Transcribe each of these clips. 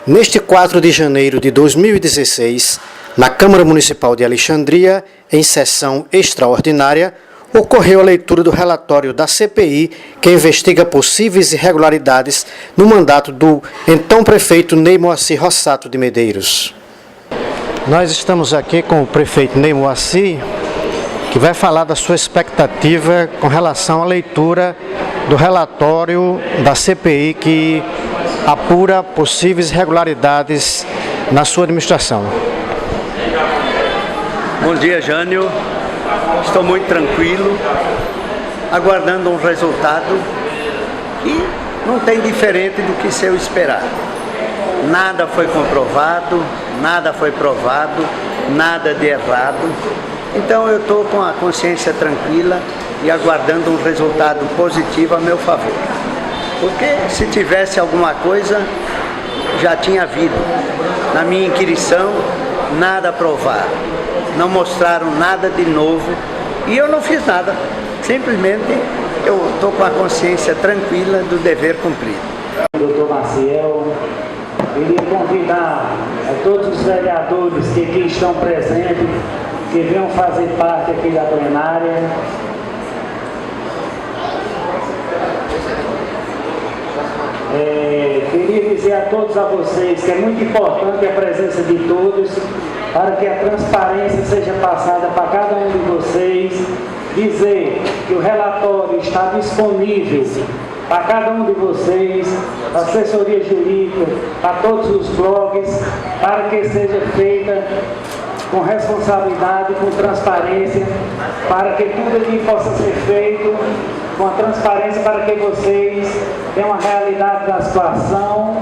Neste 4 de janeiro de 2016, na Câmara Municipal de Alexandria, em sessão extraordinária, ocorreu a leitura do relatório da CPI que investiga possíveis irregularidades no mandato do então prefeito Ney Moacir Rossato de Medeiros. Nós estamos aqui com o prefeito Ney Moacir, que vai falar da sua expectativa com relação à leitura do relatório da CPI que apura possíveis irregularidades na sua administração. Bom dia, Jânio. Estou muito tranquilo, aguardando um resultado que não tem diferente do que se eu esperar. Nada foi comprovado, nada foi provado, nada de errado. Então eu estou com a consciência tranquila e aguardando um resultado positivo a meu favor. Porque se tivesse alguma coisa, já tinha havido. Na minha inquirição, nada provaram. Não mostraram nada de novo e eu não fiz nada. Simplesmente eu estou com a consciência tranquila do dever cumprido. Doutor Maciel, queria convidar a todos os vereadores que aqui estão presentes, que venham fazer parte aqui da plenária. Queria dizer a todos vocês que é muito importante a presença de todos para que a transparência seja passada para cada um de vocês, dizer que o relatório está disponível para cada um de vocês, a assessoria jurídica, para todos os blogs, para que seja feita com responsabilidade, com transparência, para que tudo aqui possa ser feito com a transparência, para que vocês tenham a realidade da situação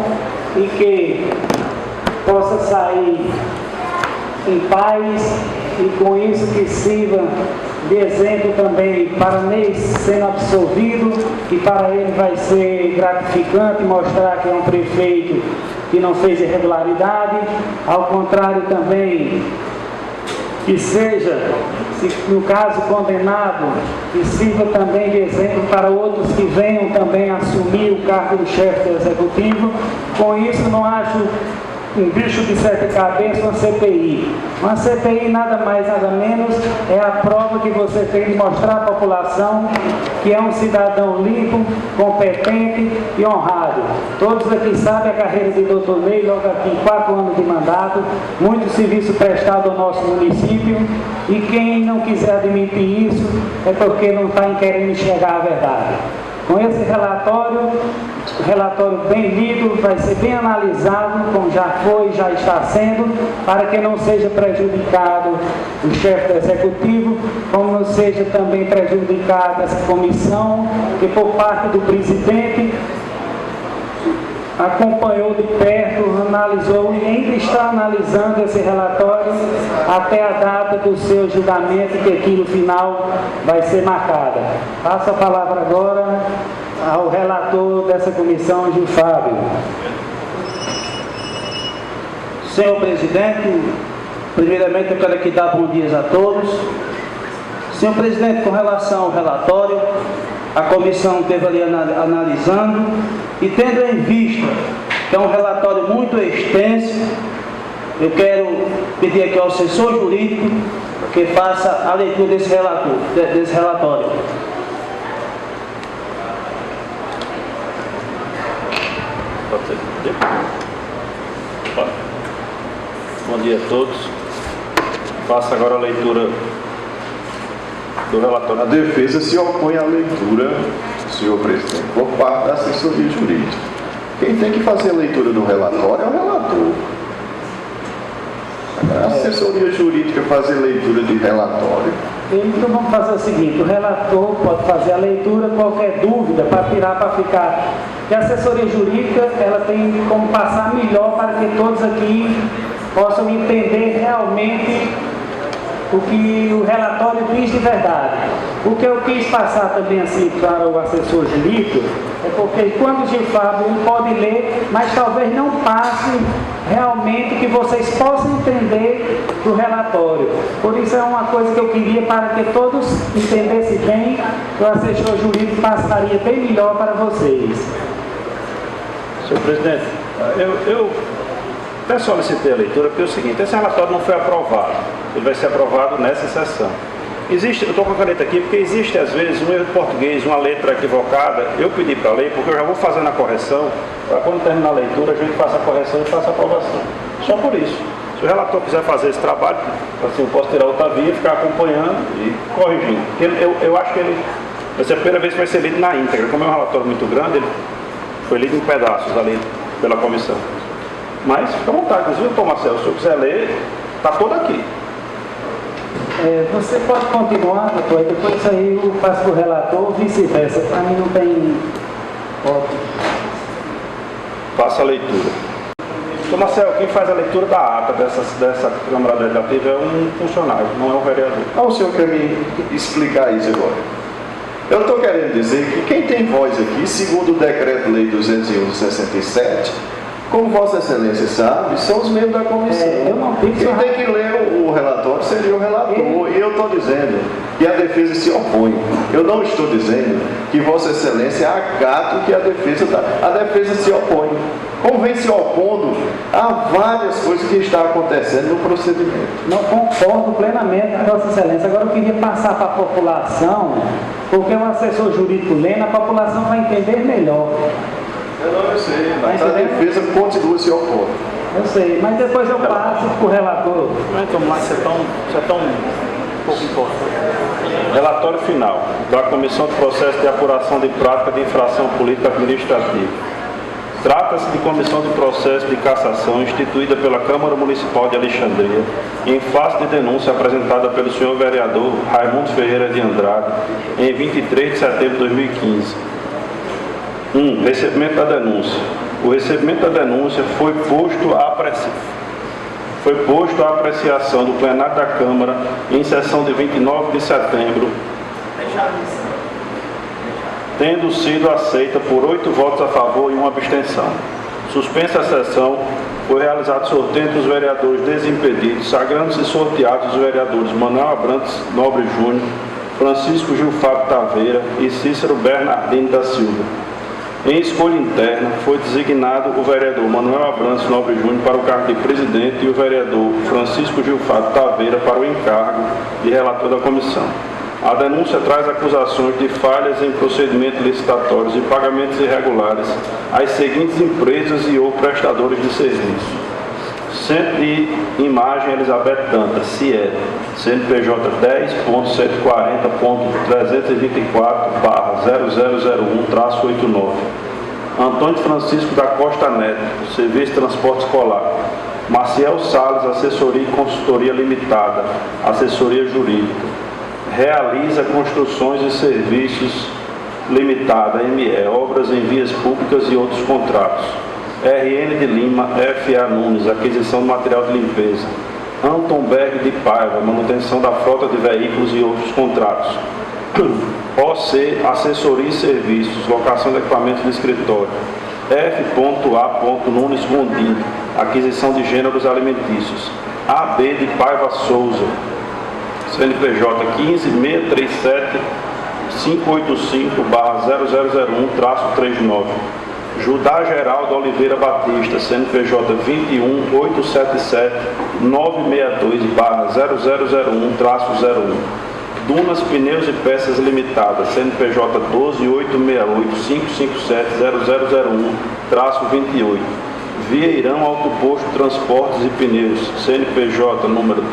e que possa sair em paz e com isso que sirva de exemplo também para Ney sendo absolvido, e para ele vai ser gratificante mostrar que é um prefeito que não fez irregularidade, ao contrário também que seja, se no caso condenado, que sirva também de exemplo para outros que venham também assumir o cargo do chefe do executivo. Com isso não acho um bicho de sete cabeças, uma CPI. Uma CPI nada mais, nada menos, é a prova que você tem de mostrar à população que é um cidadão limpo, competente e honrado. Todos aqui sabem a carreira de Dr. Ney, logo aqui 4 anos de mandato, muito serviço prestado ao nosso município, e quem não quiser admitir isso é porque não está querendo enxergar a verdade. Com esse relatório bem lido, vai ser bem analisado, como já foi e já está sendo, para que não seja prejudicado o chefe do executivo, como não seja também prejudicada essa comissão, que por parte do presidente acompanhou de perto, analisou e ainda está analisando esse relatório até a data do seu julgamento, que aqui no final vai ser marcada. Passo a palavra agora ao relator dessa comissão, Gil Fábio. Senhor presidente, primeiramente eu quero aqui dar bom dia a todos. Senhor presidente, com relação ao relatório, a comissão esteve ali analisando e tendo em vista que é um relatório muito extenso, eu quero pedir aqui ao assessor jurídico que faça a leitura desse relatório. Bom dia a todos. Faço agora a leitura do relatório. A defesa se opõe à leitura, senhor presidente, por parte da assessoria jurídica. Quem tem que fazer a leitura do relatório é o relator. A assessoria jurídica fazer leitura de relatório. Então vamos fazer o seguinte, o relator pode fazer a leitura, qualquer dúvida, para tirar, para ficar. Porque a assessoria jurídica, ela tem como passar melhor para que todos aqui possam entender realmente o que o relatório diz de verdade. O que eu quis passar também assim para o assessor jurídico é porque quando o Gil Fábio pode ler, mas talvez não passe realmente que vocês possam entender do relatório. Por isso é uma coisa que eu queria para que todos entendessem bem, que o assessor jurídico passaria bem melhor para vocês. Senhor presidente, eu Até solicitei a leitura porque é o seguinte, esse relatório não foi aprovado, ele vai ser aprovado nessa sessão. Existe, eu estou com a caneta aqui porque existe às vezes um erro de português, uma letra equivocada, eu pedi para ler porque eu já vou fazendo a correção, para quando terminar a leitura a gente faça a correção e faça a aprovação. Só por isso. Se o relator quiser fazer esse trabalho, assim, eu posso tirar outra via, ficar acompanhando e corrigindo. Eu acho que ele vai ser a primeira vez que vai ser lido na íntegra. Como é um relatório muito grande, ele foi lido em pedaços ali pela comissão. Mas fica à vontade, inclusive, doutor Marcelo, se eu quiser ler, está todo aqui. Você pode continuar, doutor, e depois aí eu passo para o relator ou vice-versa. Para mim não tem... Faça a leitura. Doutor Marcelo, quem faz a leitura da ata dessa Câmara Legislativa é um funcionário, não é um vereador. O senhor quer me explicar isso agora? Eu estou querendo dizer que quem tem voz aqui, segundo o Decreto-Lei 201 de 67, como Vossa Excelência sabe, são os membros da comissão. Quem tem que ler o relatório seria o relator. E eu estou dizendo que a defesa se opõe. Eu não estou dizendo que Vossa Excelência acata o que a defesa se opõe. Como vem se opondo a várias coisas que estão acontecendo no procedimento. Não concordo plenamente com Vossa Excelência. Agora eu queria passar para a população, porque o assessor jurídico lendo, a população vai entender melhor. Eu sei, mas a defesa continua se opondo. Eu sei, mas depois eu passo para o relator. Então, mas você é tão pouco importante. Relatório final da Comissão de Processo de Apuração de Prática de Infração Política Administrativa. Trata-se de comissão de processo de cassação instituída pela Câmara Municipal de Alexandria, em face de denúncia apresentada pelo senhor vereador Raimundo Ferreira de Andrade, em 23 de setembro de 2015. 1. Recebimento da denúncia. O recebimento da denúncia foi posto à apreciação do plenário da Câmara em sessão de 29 de setembro, tendo sido aceita por 8 votos a favor e 1 abstenção. Suspensa a sessão, foi realizado sorteio entre os vereadores desimpedidos, sagrando-se sorteados os vereadores Manuel Abrantes Nobre Júnior, Francisco Gil Fábio Taveira e Cícero Bernardino da Silva. Em escolha interna, foi designado o vereador Manuel Abrantes Nobre Júnior para o cargo de presidente e o vereador Francisco Gil Fábio Taveira para o encargo de relator da comissão. A denúncia traz acusações de falhas em procedimentos licitatórios e pagamentos irregulares às seguintes empresas e ou prestadores de serviço. Centro de Imagem Elizabeth Dantas, CIE, CNPJ 10.144.324/0001-89. Antônio Francisco da Costa Neto, Serviço de Transporte Escolar. Maciel Salles, Assessoria e Consultoria Limitada, Assessoria Jurídica. Realiza Construções e Serviços Limitada, ME, Obras em Vias Públicas e outros contratos. RN de Lima, FA Nunes, Aquisição de Material de Limpeza. Antonberg de Paiva, Manutenção da Frota de Veículos e outros contratos. OC, Assessoria e Serviços, Locação de Equipamentos de Escritório. F.A. Nunes Gondim, Aquisição de Gêneros Alimentícios. AB de Paiva Souza, CNPJ 15.635.585/0001-39. Judá Geraldo Oliveira Batista, CNPJ 21.877.962/0001-01. Dunas Pneus e Peças Limitada, CNPJ 12.868.557.0001-28. Vieirão Autoposto Transportes e Pneus, CNPJ número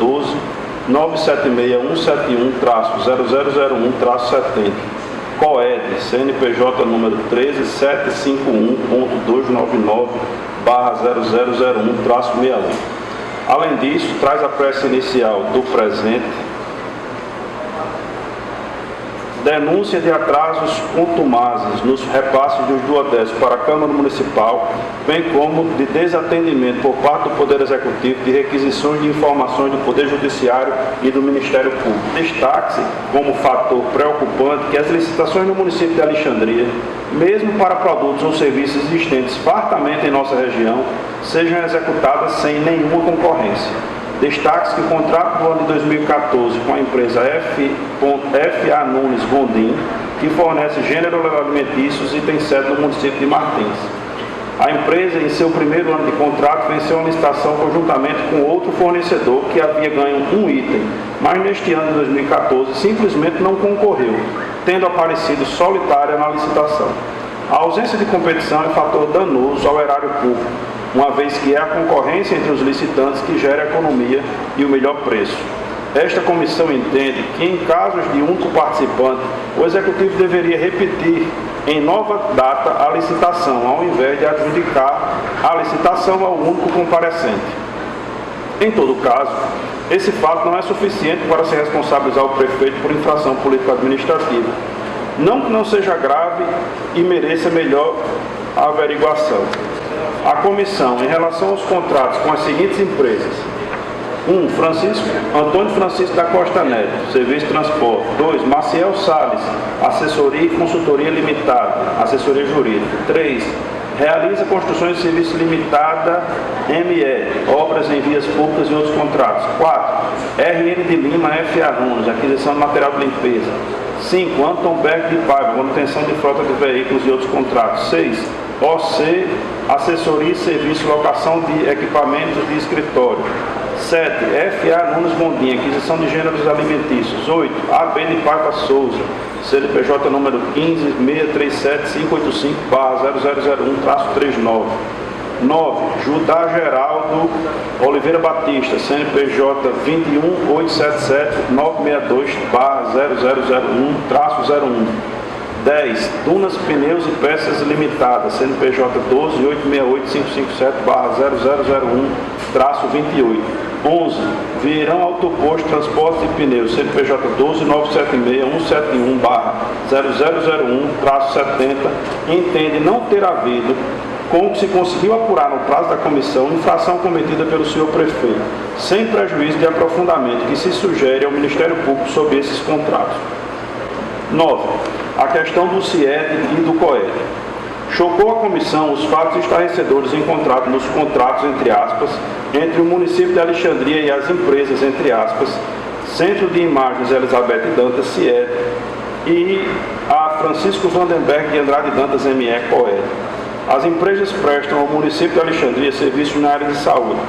12.976.171-0001-70. COED, CNPJ número 13751.299/0001-61. Além disso, traz a prece inicial do presente denúncia de atrasos contumazes nos repasses dos duodécimos para a Câmara Municipal, bem como de desatendimento por parte do Poder Executivo de requisições de informações do Poder Judiciário e do Ministério Público. Destaque-se como fator preocupante que as licitações no município de Alexandria, mesmo para produtos ou serviços existentes fartamente em nossa região, sejam executadas sem nenhuma concorrência. Destaque-se que o contrato do ano de 2014 com a empresa FA Nunes Gondim, que fornece gêneros alimentícios e tem sede no município de Martins. A empresa, em seu primeiro ano de contrato, venceu uma licitação conjuntamente com outro fornecedor que havia ganho um item, mas neste ano de 2014 simplesmente não concorreu, tendo aparecido solitária na licitação. A ausência de competição é fator danoso ao erário público, uma vez que é a concorrência entre os licitantes que gera a economia e o melhor preço. Esta comissão entende que, em casos de único participante, o Executivo deveria repetir em nova data a licitação, ao invés de adjudicar a licitação ao único comparecente. Em todo caso, esse fato não é suficiente para se responsabilizar o prefeito por infração político-administrativa. Não que não seja grave e mereça melhor averiguação. A comissão, em relação aos contratos com as seguintes empresas: 1. Antônio Francisco da Costa Neto, Serviço de Transporte. 2. Maciel Salles, Assessoria e Consultoria Limitada, Assessoria Jurídica. 3. Realiza Construções de Serviço Limitada, ME, Obras em Vias Públicas e outros contratos. 4. RN de Lima, FA Runos, Aquisição de Material de Limpeza. 5. Anton Berg de Paiva, Manutenção de Frota de Veículos e outros contratos. 6. OC, Assessoria e Serviço, Locação de Equipamentos de Escritório. 7. FA Nunes Gondim, Aquisição de Gêneros Alimentícios. 8. AB de Paiva Souza, CNPJ número 15.63585/0001-39. 9. Judá Geraldo Oliveira Batista, CNPJ 21.877-962/0001-01. 10. Dunas Pneus e Peças Limitada, CNPJ 12.868-557/0001-28. 11. Vieirão Autoposto Transporte de Pneus, CNPJ 12.976-171/0001-70, entende não ter havido, com o que se conseguiu apurar no prazo da comissão, infração cometida pelo senhor prefeito, sem prejuízo de aprofundamento que se sugere ao Ministério Público sobre esses contratos. 9. A questão do CIED e do COED. Chocou a comissão os fatos estarrecedores encontrados nos contratos, entre aspas, entre o município de Alexandria e as empresas, entre aspas, Centro de Imagens Elizabeth Dantas, CIED, e a Francisco Vandenberg de Andrade Dantas, ME, COED. As empresas prestam ao município de Alexandria serviços na área de saúde.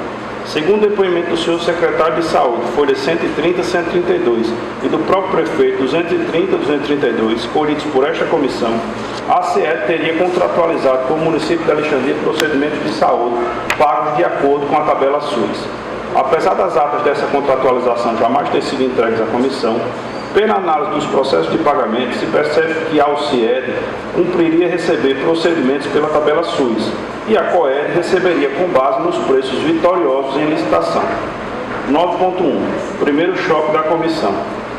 Segundo o depoimento do senhor secretário de Saúde, folhas 130 e 132, e do próprio prefeito, 230 e 232, colhidos por esta comissão, a CIED teria contratualizado com o município de Alexandria procedimentos de saúde pagos de acordo com a tabela SUS. Apesar das atas dessa contratualização jamais ter sido entregues à comissão, pela análise dos processos de pagamento, se percebe que a CIED cumpriria receber procedimentos pela tabela SUS e a COED receberia com base nos preços vitoriosos em licitação. 9.1. Primeiro choque da comissão.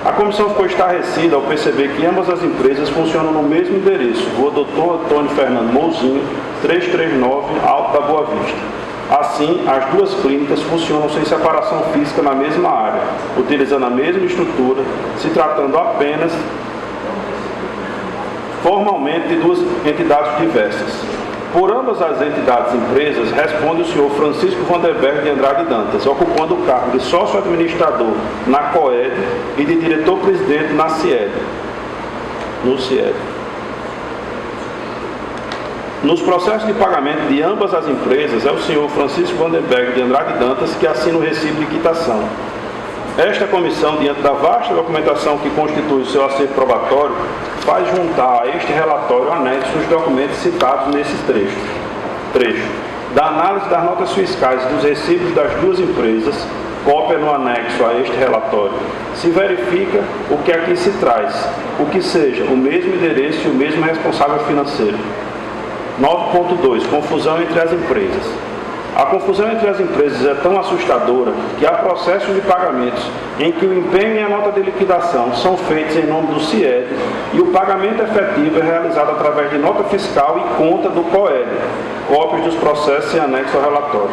A comissão ficou estarrecida ao perceber que ambas as empresas funcionam no mesmo endereço, Rua Dr. Antônio Fernando Mouzinho, 339, Alto da Boa Vista. Assim, as duas clínicas funcionam sem separação física na mesma área, utilizando a mesma estrutura, se tratando apenas formalmente de duas entidades diversas. Por ambas as entidades empresas, responde o senhor Francisco Vandenberg de Andrade Dantas, ocupando o cargo de sócio-administrador na COED e de diretor-presidente na CIED. No CIED. Nos processos de pagamento de ambas as empresas, é o senhor Francisco Vandenberg de Andrade Dantas que assina o recibo de quitação. Esta comissão, diante da vasta documentação que constitui o seu acervo probatório, faz juntar a este relatório anexo os documentos citados nesses trechos. Da análise das notas fiscais e dos recibos das duas empresas, cópia no anexo a este relatório, se verifica o que aqui se traz, o que seja o mesmo endereço e o mesmo responsável financeiro. 9.2. Confusão entre as empresas. A confusão entre as empresas é tão assustadora que há processos de pagamentos em que o empenho e a nota de liquidação são feitos em nome do CIED e o pagamento efetivo é realizado através de nota fiscal e conta do COED, cópias dos processos em anexo ao relatório.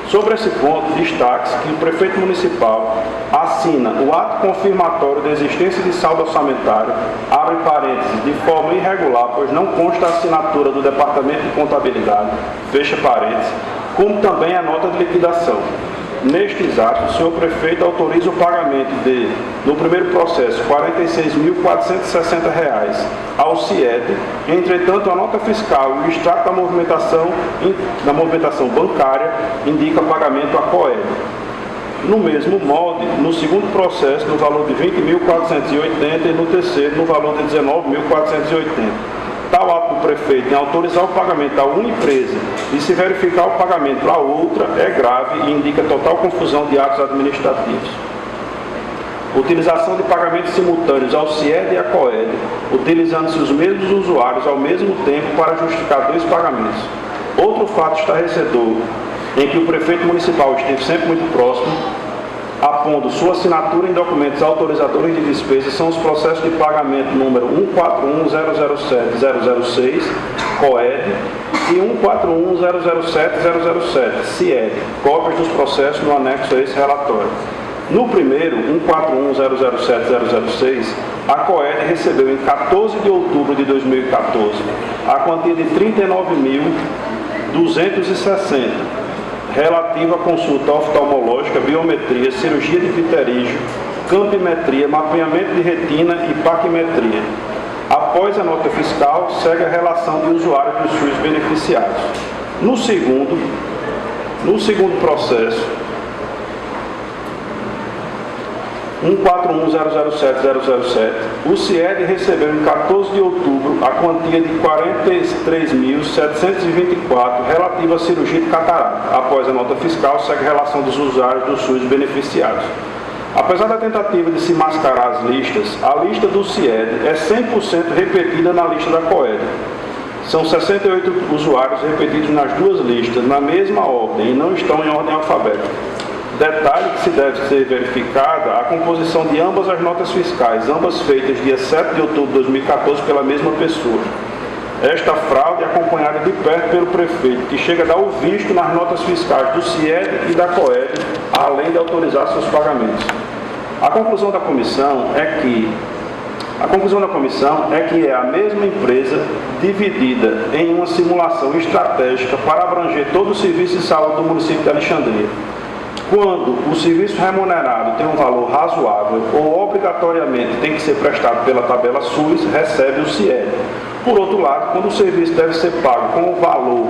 Sobre esse ponto, destaque-se que o prefeito municipal assina o ato confirmatório da existência de saldo orçamentário, abre parênteses, de forma irregular, pois não consta a assinatura do Departamento de Contabilidade, fecha parênteses, como também a nota de liquidação. nestes atos, o senhor prefeito autoriza o pagamento de, no primeiro processo, R$ 46.460 ao CIED. Entretanto, a nota fiscal e o extrato da movimentação bancária indica pagamento à COED. No mesmo molde, no segundo processo, no valor de R$ 20.480 e no terceiro, no valor de R$ 19.480. Tal ato do prefeito em autorizar o pagamento a uma empresa e se verificar o pagamento a outra é grave e indica total confusão de atos administrativos. Utilização de pagamentos simultâneos ao CIED e à COED, utilizando-se os mesmos usuários ao mesmo tempo para justificar dois pagamentos. Outro fato estarrecedor, em que o prefeito municipal esteve sempre muito próximo, apondo sua assinatura em documentos autorizadores de despesas, são os processos de pagamento número 141.007.006, COED, e 141.007.007, CIED, cópias dos processos no anexo a esse relatório. No primeiro, 141.007.006, a COED recebeu em 14 de outubro de 2014 a quantia de R$ 39.260, relativa à consulta oftalmológica, biometria, cirurgia de pterígio, campimetria, mapeamento de retina e paquimetria. Após a nota fiscal, segue a relação de usuários dos SUS beneficiados. No segundo processo, 141.007.007, o CIED recebeu em 14 de outubro a quantia de R$ 43.724 relativa à cirurgia de catarata. Após a nota fiscal, segue a relação dos usuários do SUS beneficiados. Apesar da tentativa de se mascarar as listas, a lista do CIED é 100% repetida na lista da COED. São 68 usuários repetidos nas duas listas, na mesma ordem, e não estão em ordem alfabética. Detalhe que se deve ser verificada a composição de ambas as notas fiscais, ambas feitas dia 7 de outubro de 2014 pela mesma pessoa. Esta fraude é acompanhada de perto pelo prefeito, que chega a dar o visto nas notas fiscais do CIED e da COED, além de autorizar seus pagamentos. A conclusão da comissão é que é a mesma empresa dividida em uma simulação estratégica para abranger todo o serviço de saúde do município de Alexandria. Quando o serviço remunerado tem um valor razoável ou obrigatoriamente tem que ser prestado pela tabela SUS, recebe o CIED. Por outro lado, quando o serviço deve ser pago com o valor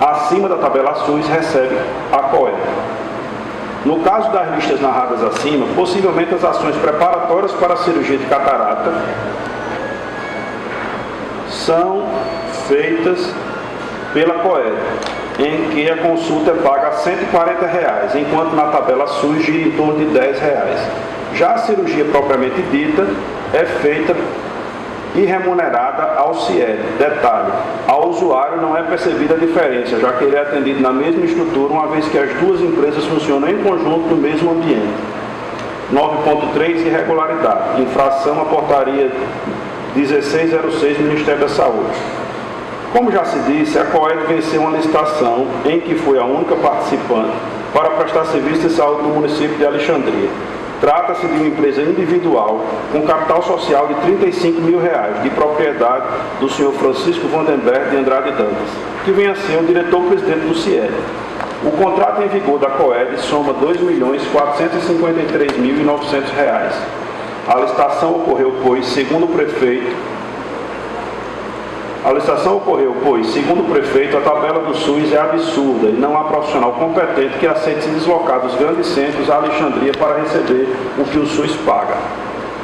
acima da tabela SUS, recebe a COED. No caso das listas narradas acima, possivelmente as ações preparatórias para a cirurgia de catarata são feitas pela COED, em que a consulta é paga a R$ 140, enquanto na tabela SUS gira em torno de R$ 10. Já a cirurgia propriamente dita é feita e remunerada ao CIED. Detalhe, ao usuário não é percebida a diferença, já que ele é atendido na mesma estrutura, uma vez que as duas empresas funcionam em conjunto no mesmo ambiente. 9.3 Irregularidade. Infração à portaria 1606 do Ministério da Saúde. Como já se disse, a COED venceu uma licitação em que foi a única participante para prestar serviço de saúde no município de Alexandria. Trata-se de uma empresa individual com capital social de R$ 35 mil, de propriedade do senhor Francisco Vandenberg de Andrade Dantas, que vem a ser o diretor-presidente do CIED. O contrato em vigor da COED soma R$ 2.453.900. A licitação ocorreu, pois, segundo o prefeito, a tabela do SUS é absurda e não há profissional competente que aceite se deslocar dos grandes centros a Alexandria para receber o que o SUS paga.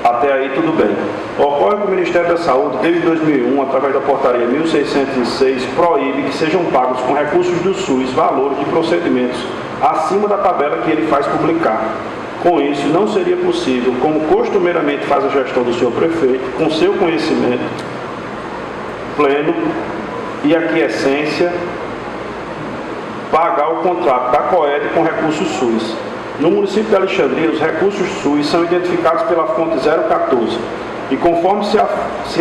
Até aí tudo bem. Ocorre que o Ministério da Saúde, desde 2001, através da portaria 1606, proíbe que sejam pagos com recursos do SUS valores de procedimentos acima da tabela que ele faz publicar. Com isso, não seria possível, como costumeiramente faz a gestão do senhor prefeito, com seu conhecimento pleno e aquiescência, pagar o contrato da COED com recursos SUS. No município de Alexandria, os recursos SUS são identificados pela fonte 014 e, conforme se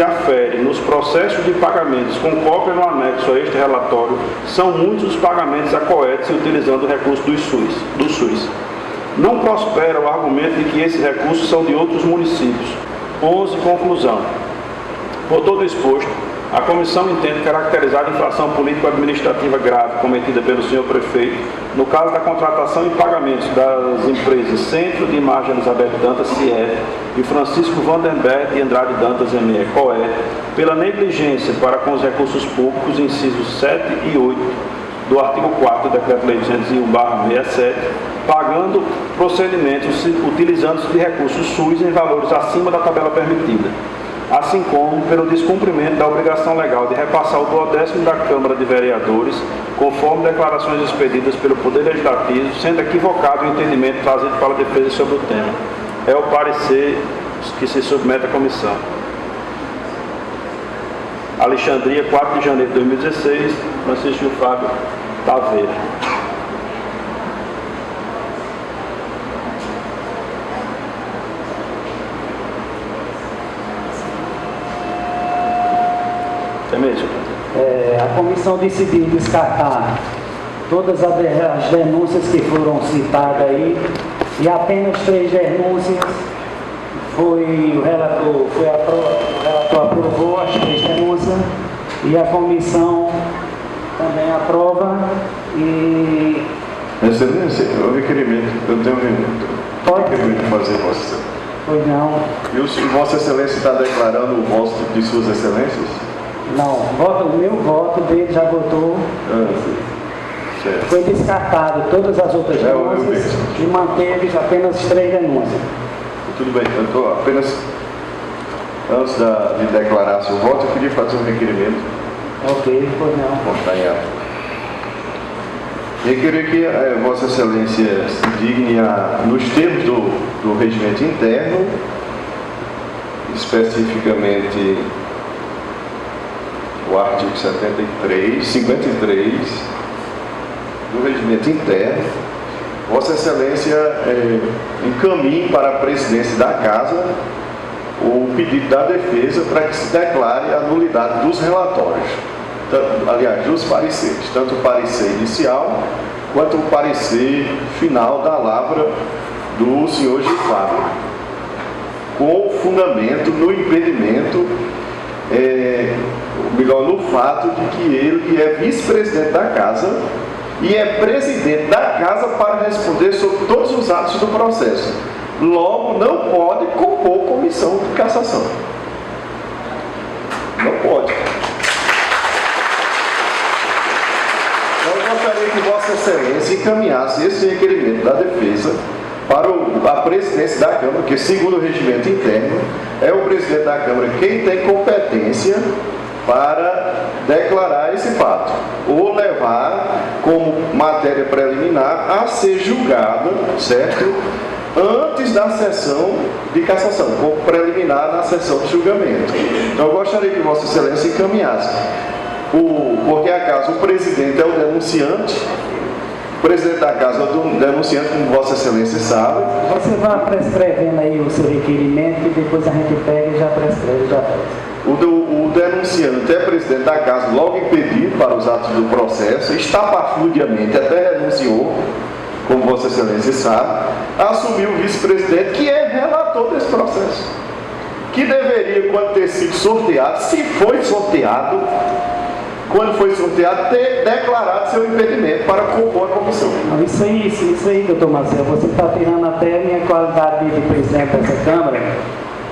afere nos processos de pagamentos com cópia no anexo a este relatório, são muitos os pagamentos a COED se utilizando o recurso do SUS. Não prospera o argumento de que esses recursos são de outros municípios. 11. Conclusão. Por todo exposto, A comissão entende caracterizada a infração político-administrativa grave cometida pelo senhor prefeito no caso da contratação e pagamentos das empresas Centro de Imagem Elizabeth Dantas, CIEF, e Francisco Vandenberg de Andrade Dantas, ME, COE, pela negligência para com os recursos públicos, incisos 7 e 8 do artigo 4 do Decreto-Lei 201/67, pagando procedimentos utilizando-se de recursos SUS em valores acima da tabela permitida, assim como pelo descumprimento da obrigação legal de repassar o 12º da Câmara de Vereadores, conforme declarações expedidas pelo Poder Legislativo, sendo equivocado o entendimento trazido pela defesa sobre o tema. É o parecer que se submete à comissão. Alexandria, 4 de janeiro de 2016, Francisco Fábio Taveira. A comissão decidiu descartar todas as denúncias que foram citadas aí, e apenas 3 denúncias o relator aprovou as 3 denúncias, e a comissão também aprova. E Excelência, o requerimento, eu tenho um requerimento de fazer, Vossa Excelência. Pois não. E o Vossa Excelência está declarando o voto de Suas Excelências? Não, o meu voto dele já votou. Certo. Foi descartado todas as outras denúncias e manteve apenas 3 denúncias. Tudo bem, eu estou apenas, antes de declarar seu voto, eu queria fazer um requerimento. Ok, pois não. Bom, está em ato. Requerer que Vossa Excelência se digne nos termos do regimento interno, especificamente o artigo 53 do regimento interno, Vossa Excelência encaminhe para a presidência da Casa o pedido da defesa para que se declare a nulidade dos relatórios, aliás, dos pareceres, tanto o parecer inicial quanto o parecer final da lavra do senhor Gifábio, com fundamento no impedimento, no fato de que ele é vice-presidente da Casa e é presidente da Casa para responder sobre todos os atos do processo. Logo, não pode compor comissão de cassação. Não pode. Então, eu gostaria que Vossa Excelência encaminhasse esse requerimento da defesa para a presidência da Câmara, que, segundo o regimento interno, é o presidente da Câmara quem tem competência para declarar esse fato, ou levar como matéria preliminar a ser julgada, certo? Antes da sessão de cassação, como preliminar na sessão de julgamento. Então, eu gostaria que Vossa Excelência encaminhasse, porque acaso o presidente é o denunciante, o presidente da Casa é o denunciante, como Vossa Excelência sabe. Você vai prescrevendo aí o seu requerimento e depois a gente pega e já prescreve, já faz. O denunciante é presidente da Casa, logo impedido para os atos do processo, estapafúrdiamente até renunciou, como Vossa Excelência sabe, assumiu o vice-presidente, que é relator desse processo, que deveria, quando ter sido sorteado, se foi sorteado, quando foi sorteado, ter declarado seu impedimento para compor a comissão. Isso aí, doutor Marcelo, você está tirando até a minha qualidade de presidente dessa Câmara,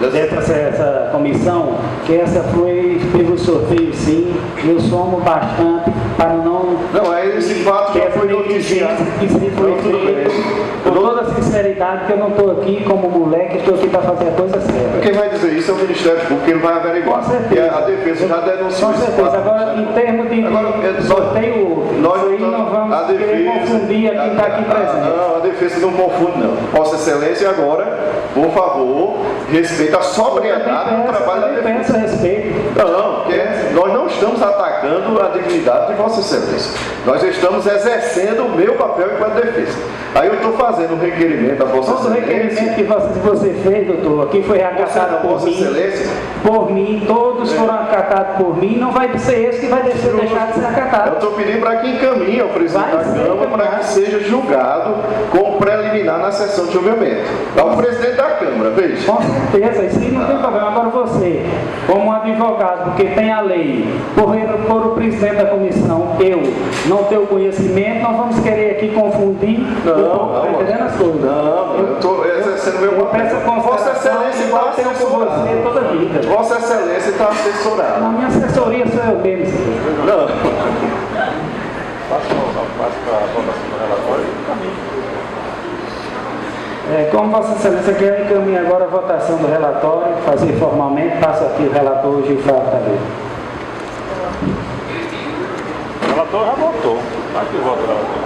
dessa comissão, que essa foi pelo sorteio, sim. Eu somo bastante para não... Não, é esse fato que foi noticiado. Que se foi feito com toda a sinceridade, que eu não estou aqui como moleque, estou aqui para fazer a coisa certa. Quem vai dizer isso é o Ministério Público, ele vai averiguar. Com certeza. E a defesa já denunciou com esse certeza. fato. Agora, em termos de sorteio, nós isso aí não vamos querer confundir a quem está aqui presente. Não, a defesa não confunde, não. Vossa Excelência, agora, por favor, respeita a sobriedade do trabalho da defesa. Respeito. Não, porque nós não estamos atacando a dignidade de Vossa Excelência. Nós estamos exercendo o meu papel enquanto defesa. Aí eu estou fazendo um requerimento a Vossa Todo Excelência. requerimento que você fez, doutor, aqui foi acatado por Vossa mim. Excelência. Por mim, todos foram acatados por mim, não vai ser esse que vai deixar de ser Eu acatado. estou pedindo para que encaminhe ao presidente da Câmara para que seja julgado como preliminar na sessão de julgamento. Ao presidente da Câmara, veja. Com certeza, isso aí não tem problema. Agora você, como advogado, advogado, porque tem a lei, por o presidente da comissão, eu não tenho conhecimento, nós vamos querer aqui confundir, entendendo as coisas. Não, eu estou exercendo meu papel. Vossa Excelência está assessorado. Toda a vida. Vossa Excelência está assessorado. Na minha assessoria sou eu mesmo. Não. Passo para a votação do relatório e caminho. Como Vossa Excelência quer, encaminhe agora a votação do relatório, fazer formalmente, passo aqui o relator Gilfrado Taveira. O relator já votou. Aqui o voto do relator.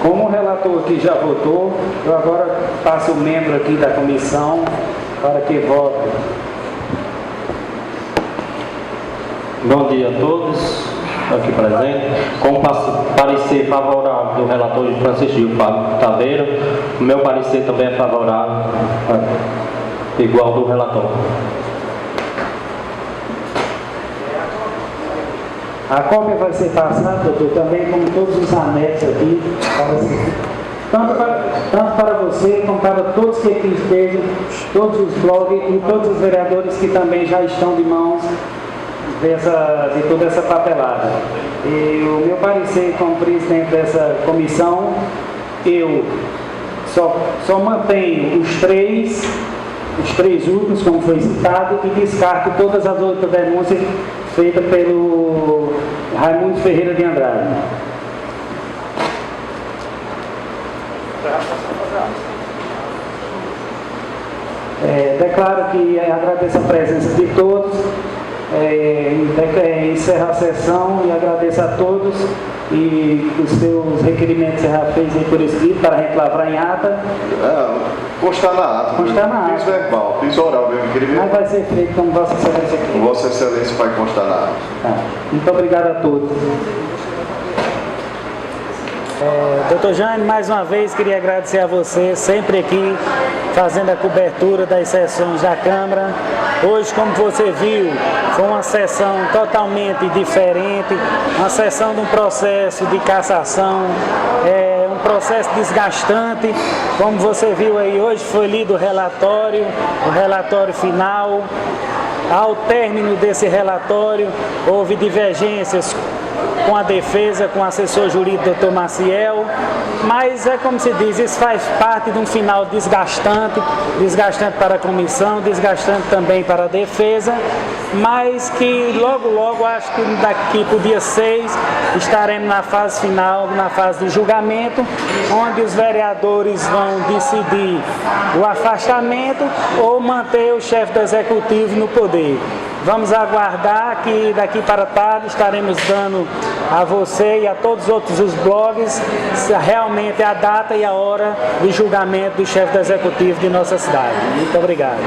Como o relator aqui já votou, eu agora passo o membro aqui da comissão para que vote. Bom dia a todos aqui presentes. Com parecer favorável do relator Francisco Gilfrado Taveira, o meu parecer também é favorável, igual do relator. A cópia vai ser passada, doutor, também como todos os anexos aqui, tanto para você como para todos que aqui estejam, todos os blogs e todos os vereadores que também já estão de mãos de toda essa papelada. E o meu parecer como presidente dessa comissão, eu só mantenho os três últimos, como foi citado, e descarto todas as outras denúncias feitas pelo Raimundo Ferreira de Andrade. Declaro que agradeço a presença de todos, encerro a sessão e agradeço a todos, e os seus requerimentos você já fez aí por escrito para a gente lavrar em ata. Constar na ata. Constar na ata. Fiz verbal, fiz oral meu requerimento. Mas vai ser feito como Vossa Excelência quer. Vossa Excelência vai constar na ata. Muito obrigado a todos. Doutor Jânio, mais uma vez queria agradecer a você, sempre aqui fazendo a cobertura das sessões da Câmara. Hoje, como você viu, foi uma sessão totalmente diferente, uma sessão de um processo de cassação, um processo desgastante. Como você viu aí, hoje foi lido o relatório final. Ao término desse relatório, houve divergências com a defesa, com o assessor jurídico Dr. Maciel, mas é como se diz, isso faz parte de um final desgastante para a comissão, desgastante também para a defesa, mas que logo, acho que daqui para o dia 6, estaremos na fase final, na fase de julgamento, onde os vereadores vão decidir o afastamento ou manter o chefe do executivo no poder. Vamos aguardar que daqui para tarde estaremos dando a você e a todos os outros os blogs realmente a data e a hora de julgamento do chefe do executivo de nossa cidade. Muito obrigado.